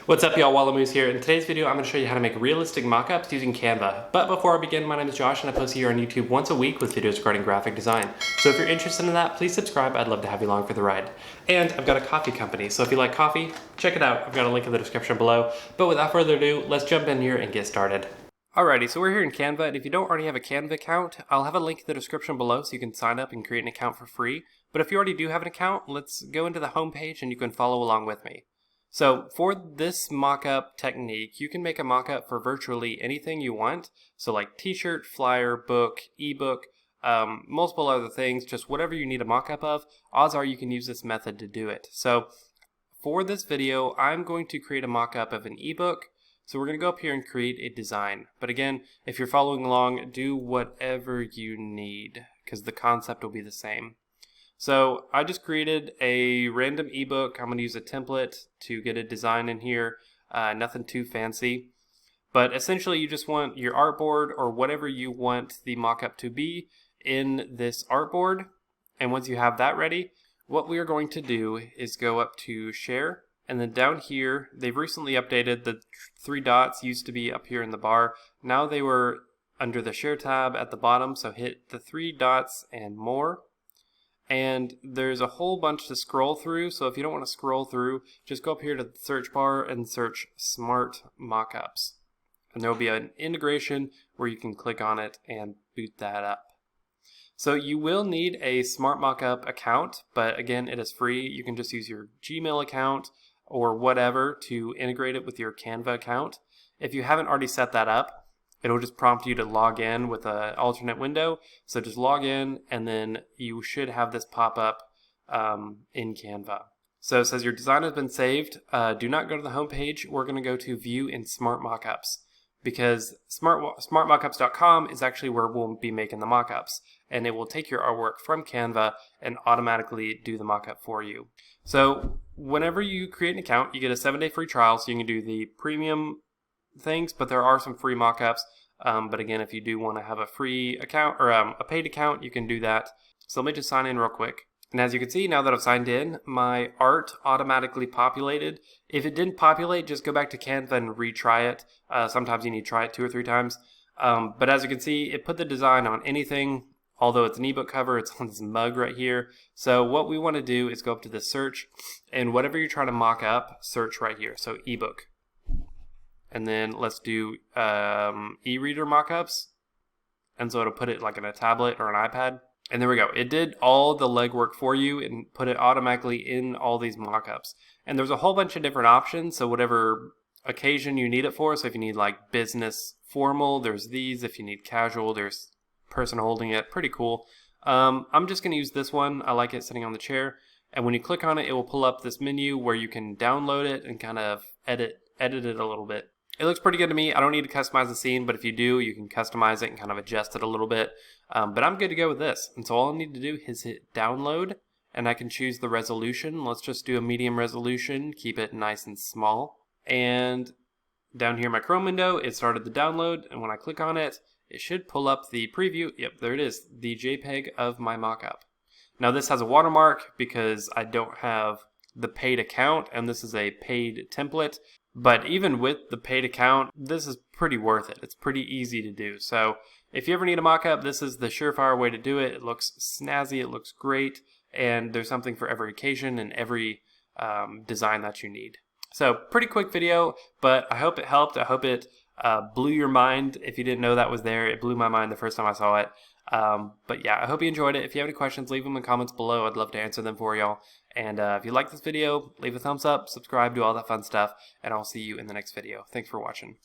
What's up, y'all? Wallamoose here. In today's video, I'm going to show you how to make realistic mockups using Canva. But before I begin, my name is Josh and I post here on YouTube once a week with videos regarding graphic design. So if you're interested in that, please subscribe. I'd love to have you along for the ride. And I've got a coffee company, so if you like coffee, check it out. I've got a link in the description below. But without further ado, let's jump in here and get started. Alrighty, so we're here in Canva, and if you don't already have a Canva account, I'll have a link in the description below so you can sign up and create an account for free. But if you already do have an account, let's go into the home page and you can follow along with me. So for this mockup technique, you can make a mockup for virtually anything you want. So like t-shirt, flyer, book, ebook, multiple other things, just whatever you need a mockup of, odds are you can use this method to do it. So for this video, I'm going to create a mockup of an ebook. So we're going to go up here and create a design. But again, if you're following along, do whatever you need because the concept will be the same. So I just created a random ebook. I'm going to use a template to get a design in here. Nothing too fancy. But essentially you just want your artboard or whatever you want the mockup to be in this artboard. And once you have that ready, what we are going to do is go up to share. And then down here, they've recently updated the three dots used to be up here in the bar. Now they were under the share tab at the bottom. So hit the three dots and more. And there's a whole bunch to scroll through, so if you don't want to scroll through, just go up here to the search bar and search Smart Mockups. And there will be an integration where you can click on it and boot that up. So you will need a Smart Mockup account, but again, it is free. You can just use your Gmail account or whatever to integrate it with your Canva account. If you haven't already set that up, it'll just prompt you to log in with an alternate window. So just log in and then you should have this pop up in Canva. So it says your design has been saved. Do not go to the home page. We're going to go to View in Smart Mockups because smartmockups.com is actually where we'll be making the mockups. And it will take your artwork from Canva and automatically do the mockup for you. So whenever you create an account, you get a 7-day free trial so you can do the premium things, but there are some free mockups. But again, if you do want to have a free account or a paid account, you can do that. So let me just sign in real quick. And as you can see, now that I've signed in, my art automatically populated. If it didn't populate, just go back to Canva and retry it. Sometimes you need to try it 2 or 3 times. But as you can see, it put the design on anything. Although it's an ebook cover, it's on this mug right here. So what we want to do is go up to the search, and whatever you're trying to mock up, search right here. So ebook. And then let's do e-reader mockups. And so it'll put it like in a tablet or an iPad. And there we go. It did all the legwork for you and put it automatically in all these mockups. And there's a whole bunch of different options. So whatever occasion you need it for. So if you need like business formal, there's these. If you need casual, there's person holding it. Pretty cool. I'm just going to use this one. I like it sitting on the chair. And when you click on it, it will pull up this menu where you can download it and kind of edit it a little bit. It looks pretty good to me. I don't need to customize the scene, but if you do, you can customize it and kind of adjust it a little bit. But I'm good to go with this. And so all I need to do is hit download, and I can choose the resolution. Let's just do a medium resolution, keep it nice and small. And down here in my Chrome window, it started the download, and when I click on it, it should pull up the preview. Yep, there it is, the JPEG of my mockup. Now this has a watermark because I don't have the paid account, and this is a paid template. But even with the paid account, this is pretty worth it. It's pretty easy to do. So if you ever need a mockup, this is the surefire way to do it. It looks snazzy, it looks great, and there's something for every occasion and every design that you need. So pretty quick video, but I hope it helped. I hope it blew your mind. If you didn't know that was there, it blew my mind the first time I saw it. But yeah, I hope you enjoyed it. If you have any questions, leave them in the comments below. I'd love to answer them for y'all. And if you like this video, leave a thumbs up, subscribe, do all that fun stuff, and I'll see you in the next video. Thanks for watching.